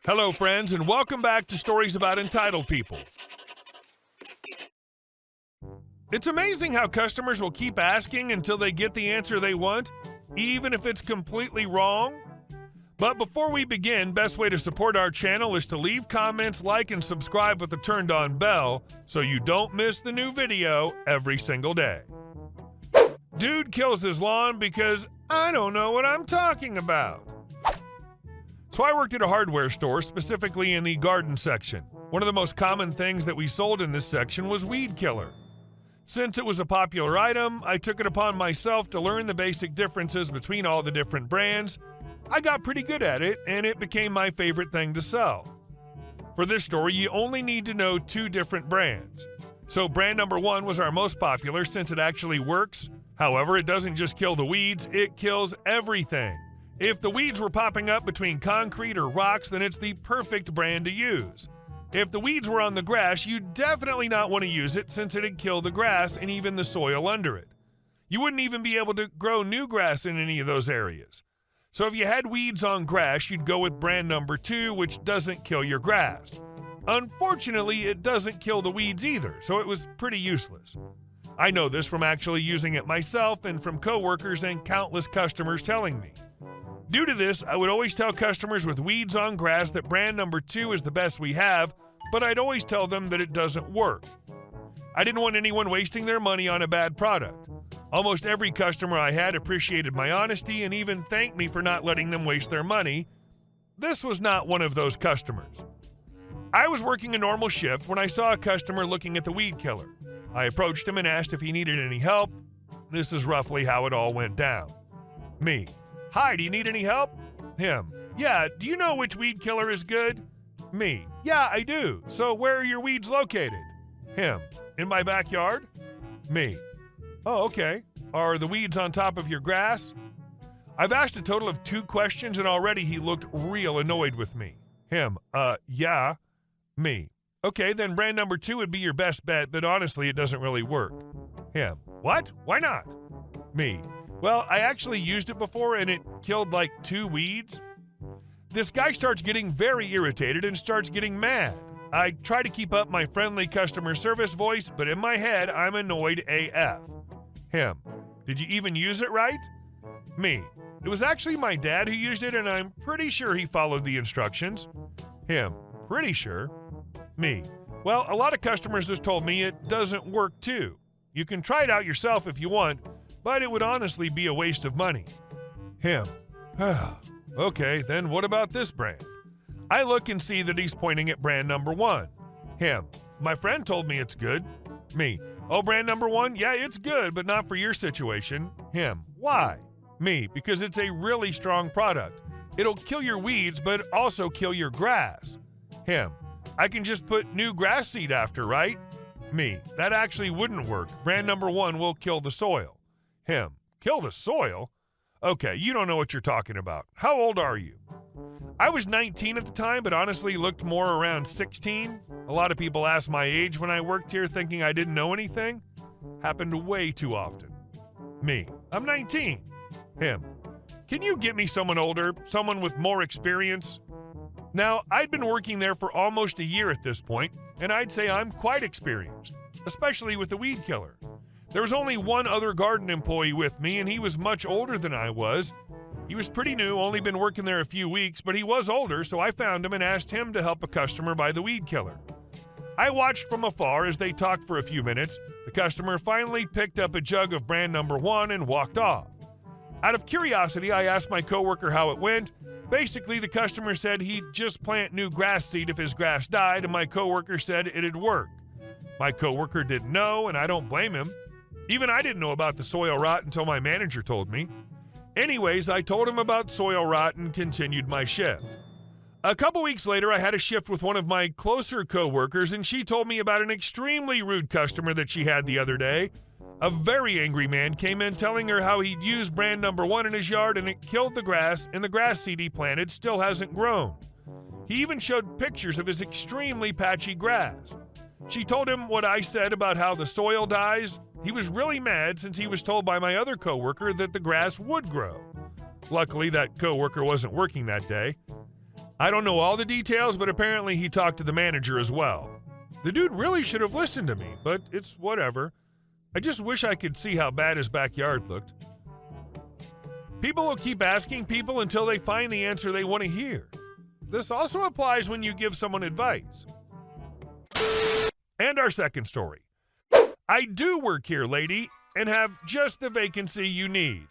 Hello, friends, and welcome back to Stories About Entitled People. It's amazing how customers will keep asking until they get the answer they want, even if it's completely wrong. But before we begin, best way to support our channel is to leave comments, like, and subscribe with the turned-on bell so you don't miss the new video every single day. Dude kills his lawn because I don't know what I'm talking about. So I worked at a hardware store, specifically in the garden section. One of the most common things that we sold in this section was weed killer. Since it was a popular item, I took it upon myself to learn the basic differences between all the different brands. I got pretty good at it, and it became my favorite thing to sell. For this story, you only need to know 2 different brands. So brand number 1 was our most popular since it actually works. However, it doesn't just kill the weeds, it kills everything. If the weeds were popping up between concrete or rocks, then it's the perfect brand to use. If the weeds were on the grass, you'd definitely not want to use it since it'd kill the grass and even the soil under it. You wouldn't even be able to grow new grass in any of those areas. So if you had weeds on grass, you'd go with brand number 2, which doesn't kill your grass. Unfortunately, it doesn't kill the weeds either, so it was pretty useless. I know this from actually using it myself and from coworkers and countless customers telling me. Due to this, I would always tell customers with weeds on grass that brand number 2 is the best we have, but I'd always tell them that it doesn't work. I didn't want anyone wasting their money on a bad product. Almost every customer I had appreciated my honesty and even thanked me for not letting them waste their money. This was not one of those customers. I was working a normal shift when I saw a customer looking at the weed killer. I approached him and asked if he needed any help. This is roughly how it all went down. Me: "Hi, do you need any help?" Him: "Yeah, do you know which weed killer is good?" Me: "Yeah, I do. So where are your weeds located?" Him: "In my backyard." Me: "Oh, okay. Are the weeds on top of your grass?" I've asked a total of 2 questions and already he looked real annoyed with me. Him: Yeah." Me: "Okay, then brand number 2 would be your best bet, but honestly, it doesn't really work." Him: "What? Why not?" Me: "Well, I actually used it before and it killed like 2 weeds." This guy starts getting very irritated and starts getting mad. I try to keep up my friendly customer service voice, but in my head, I'm annoyed AF. Him: "Did you even use it right?" Me: "It was actually my dad who used it and I'm pretty sure he followed the instructions." Him: "Pretty sure?" Me: "Well, a lot of customers have told me it doesn't work too. You can try it out yourself if you want, but it would honestly be a waste of money." Him: "Okay, then what about this brand?" I look and see that he's pointing at brand number 1. Him: "My friend told me it's good." Me: "Oh, brand number 1? Yeah, it's good, but not for your situation." Him: "Why?" Me: "Because it's a really strong product. It'll kill your weeds, but also kill your grass." Him: "I can just put new grass seed after, right?" Me: "That actually wouldn't work. Brand number 1 will kill the soil." Him: "Kill the soil? Okay, you don't know what you're talking about. How old are you?" I was 19 at the time, but honestly looked more around 16. A lot of people ask my age when I worked here thinking I didn't know anything. Happened way too often. Me: "I'm 19. Him: "Can you get me someone older, someone with more experience?" Now, I'd been working there for almost a year at this point, and I'd say I'm quite experienced, especially with the weed killer. There was only one other garden employee with me, and he was much older than I was. He was pretty new, only been working there a few weeks, but he was older, so I found him and asked him to help a customer buy the weed killer. I watched from afar as they talked for a few minutes. The customer finally picked up a jug of brand number 1 and walked off. Out of curiosity, I asked my coworker how it went. Basically, the customer said he'd just plant new grass seed if his grass died, and my coworker said it'd work. My coworker didn't know, and I don't blame him. Even I didn't know about the soil rot until my manager told me. Anyways, I told him about soil rot and continued my shift. A couple weeks later, I had a shift with one of my closer coworkers, and she told me about an extremely rude customer that she had the other day. A very angry man came in telling her how he'd used brand number 1 in his yard and it killed the grass, and the grass seed he planted still hasn't grown. He even showed pictures of his extremely patchy grass. She told him what I said about how the soil dies. He was really mad since he was told by my other coworker that the grass would grow. Luckily, that coworker wasn't working that day. I don't know all the details, but apparently he talked to the manager as well. The dude really should have listened to me, but it's whatever. I just wish I could see how bad his backyard looked. People will keep asking people until they find the answer they want to hear. This also applies when you give someone advice. And our second story. I do work here, lady, and have just the vacancy you need.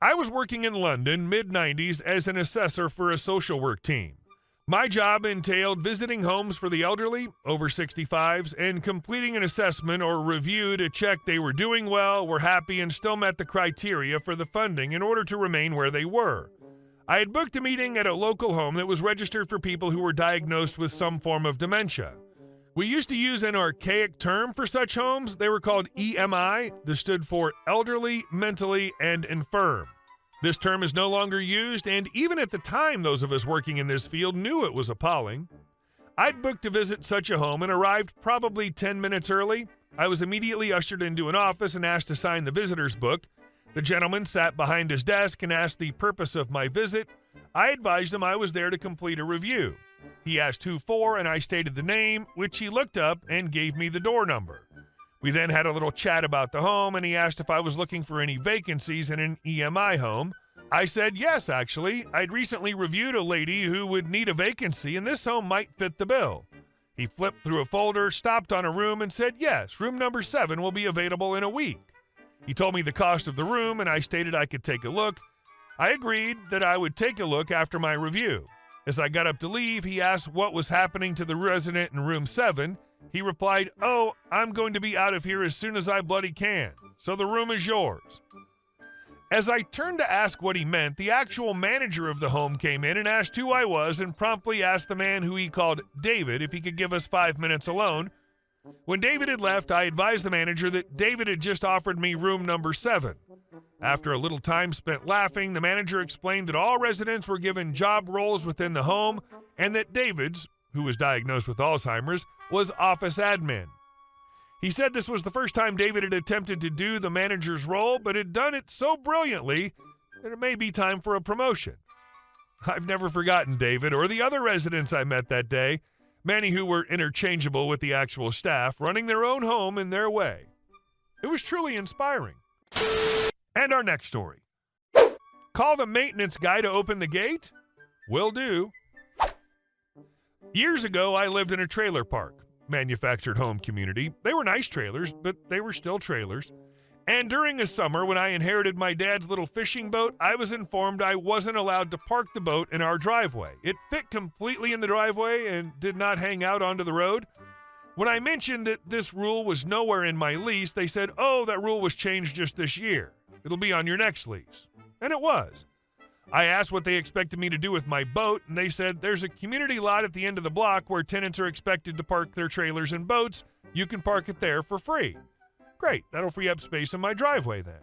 I was working in London, mid-90s, as an assessor for a social work team. My job entailed visiting homes for the elderly, over 65s, and completing an assessment or review to check they were doing well, were happy, and still met the criteria for the funding in order to remain where they were. I had booked a meeting at a local home that was registered for people who were diagnosed with some form of dementia. We used to use an archaic term for such homes. They were called EMI. This stood for Elderly, Mentally, and Infirm. This term is no longer used, and even at the time, those of us working in this field knew it was appalling. I'd booked to visit such a home and arrived probably 10 minutes early. I was immediately ushered into an office and asked to sign the visitor's book. The gentleman sat behind his desk and asked the purpose of my visit. I advised him I was there to complete a review. He asked who for, and I stated the name, which he looked up and gave me the door number. We then had a little chat about the home, and he asked if I was looking for any vacancies in an EMI home. I said yes, actually. I'd recently reviewed a lady who would need a vacancy, and this home might fit the bill. He flipped through a folder, stopped on a room, and said yes, room number 7 will be available in a week. He told me the cost of the room, and I stated I could take a look. I agreed that I would take a look after my review. As I got up to leave, he asked what was happening to the resident in room 7. He replied, "Oh, I'm going to be out of here as soon as I bloody can, so the room is yours." As I turned to ask what he meant, the actual manager of the home came in and asked who I was and promptly asked the man who he called David if he could give us 5 minutes alone. When David had left, I advised the manager that David had just offered me room number 7. After a little time spent laughing, the manager explained that all residents were given job roles within the home and that David's, who was diagnosed with Alzheimer's, was office admin. He said this was the first time David had attempted to do the manager's role, but had done it so brilliantly that it may be time for a promotion. I've never forgotten David or the other residents I met that day, many who were interchangeable with the actual staff, running their own home in their way. It was truly inspiring. And our next story. Call the maintenance guy to open the gate? Will do. Years ago, I lived in a trailer park, manufactured home community. They were nice trailers, but they were still trailers. And during a summer, when I inherited my dad's little fishing boat, I was informed I wasn't allowed to park the boat in our driveway. It fit completely in the driveway and did not hang out onto the road. When I mentioned that this rule was nowhere in my lease, they said, "Oh, that rule was changed just this year. It'll be on your next lease." And it was. I asked what they expected me to do with my boat, and they said, "There's a community lot at the end of the block where tenants are expected to park their trailers and boats. You can park it there for free." Great, that'll free up space in my driveway then.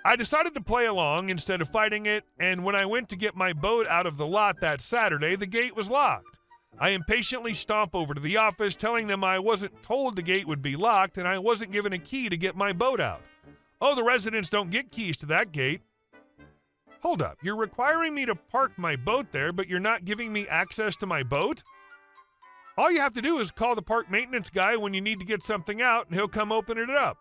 I decided to play along instead of fighting it, and when I went to get my boat out of the lot that Saturday, the gate was locked. I impatiently stomped over to the office, telling them I wasn't told the gate would be locked and I wasn't given a key to get my boat out. "Oh, the residents don't get keys to that gate." Hold up, you're requiring me to park my boat there, but you're not giving me access to my boat? All you have to do is call the park maintenance guy when you need to get something out, and he'll come open it up.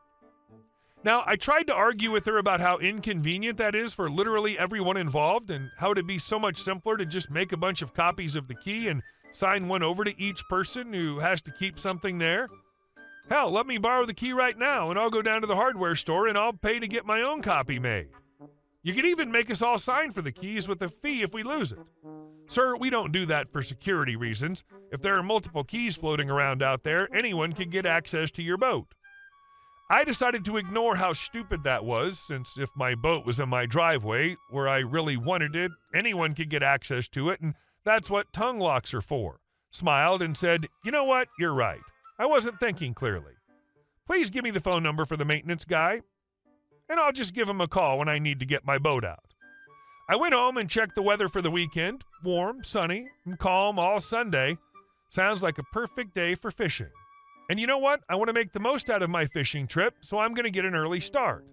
Now, I tried to argue with her about how inconvenient that is for literally everyone involved, and how it'd be so much simpler to just make a bunch of copies of the key and sign one over to each person who has to keep something there. Hell, let me borrow the key right now, and I'll go down to the hardware store and I'll pay to get my own copy made. You could even make us all sign for the keys with a fee if we lose it. Sir, we don't do that for security reasons. If there are multiple keys floating around out there, anyone can get access to your boat. I decided to ignore how stupid that was, since if my boat was in my driveway, where I really wanted it, anyone could get access to it, and that's what tongue locks are for. Smiled and said, "You know what? You're right. I wasn't thinking clearly. Please give me the phone number for the maintenance guy, and I'll just give him a call when I need to get my boat out." I went home and checked the weather for the weekend. Warm, sunny, and calm all Sunday. Sounds like a perfect day for fishing. And you know what? I want to make the most out of my fishing trip, so I'm going to get an early start.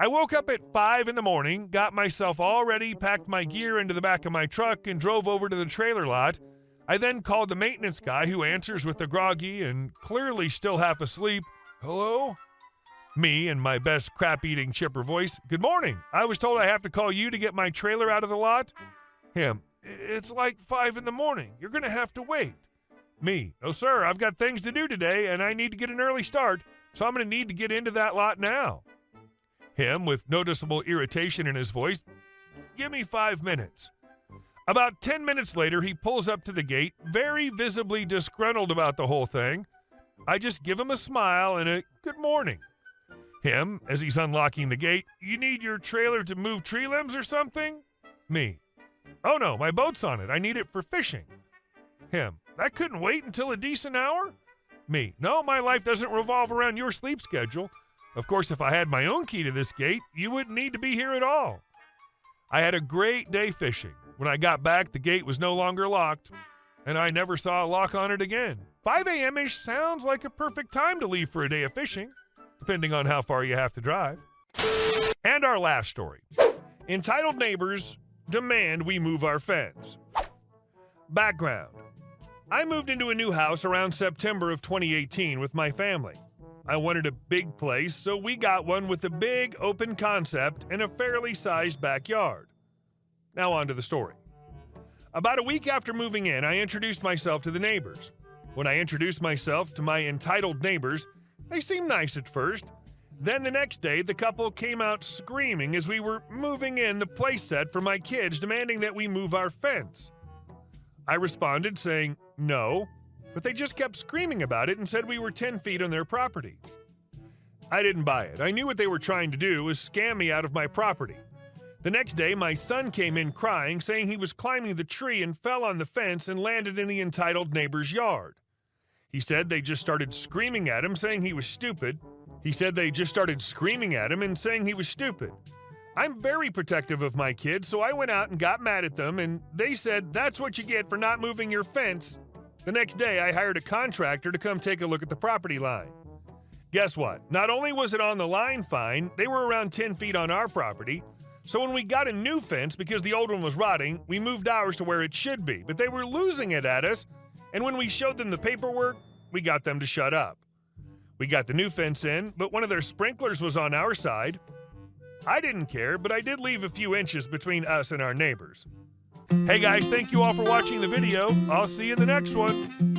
I woke up at 5 in the morning, got myself all ready, packed my gear into the back of my truck, and drove over to the trailer lot. I then called the maintenance guy, who answers with a groggy and clearly still half asleep. Hello? Me, in my best crap-eating chipper voice. Good morning. I was told I have to call you to get my trailer out of the lot. Him. It's like 5 in the morning. You're going to have to wait. Me. No, sir. I've got things to do today, and I need to get an early start, so I'm going to need to get into that lot now. Him, with noticeable irritation in his voice. Give me 5 minutes. About 10 minutes later, he pulls up to the gate, very visibly disgruntled about the whole thing. I just give him a smile and a good morning. Him, as he's unlocking the gate, you need your trailer to move tree limbs or something? Me. Oh no, my boat's on it. I need it for fishing. Him. That couldn't wait until a decent hour? Me. No, my life doesn't revolve around your sleep schedule. Of course, if I had my own key to this gate, you wouldn't need to be here at all. I had a great day fishing. When I got back, the gate was no longer locked, and I never saw a lock on it again. 5 a.m.-ish sounds like a perfect time to leave for a day of fishing, depending on how far you have to drive. And our last story. Entitled neighbors demand we move our fence. Background. I moved into a new house around September of 2018 with my family. I wanted a big place, so we got one with a big open concept and a fairly sized backyard. Now on to the story. About a week after moving in, I introduced myself to the neighbors. When I introduced myself to my entitled neighbors, they seemed nice at first. Then the next day, the couple came out screaming as we were moving in the playset for my kids, demanding that we move our fence. I responded saying no, but they just kept screaming about it and said we were 10 feet on their property. I didn't buy it. I knew what they were trying to do was scam me out of my property. The next day, my son came in crying, saying he was climbing the tree and fell on the fence and landed in the entitled neighbor's yard. He said they just started screaming at him, saying he was stupid. I'm very protective of my kids, so I went out and got mad at them, and they said, that's what you get for not moving your fence. The next day, I hired a contractor to come take a look at the property line. Guess what? Not only was it on the line fine, they were around 10 feet on our property. So when we got a new fence, because the old one was rotting, we moved ours to where it should be. But they were losing it at us, and when we showed them the paperwork, we got them to shut up. We got the new fence in, but one of their sprinklers was on our side. I didn't care, but I did leave a few inches between us and our neighbors. Hey guys, thank you all for watching the video. I'll see you in the next one.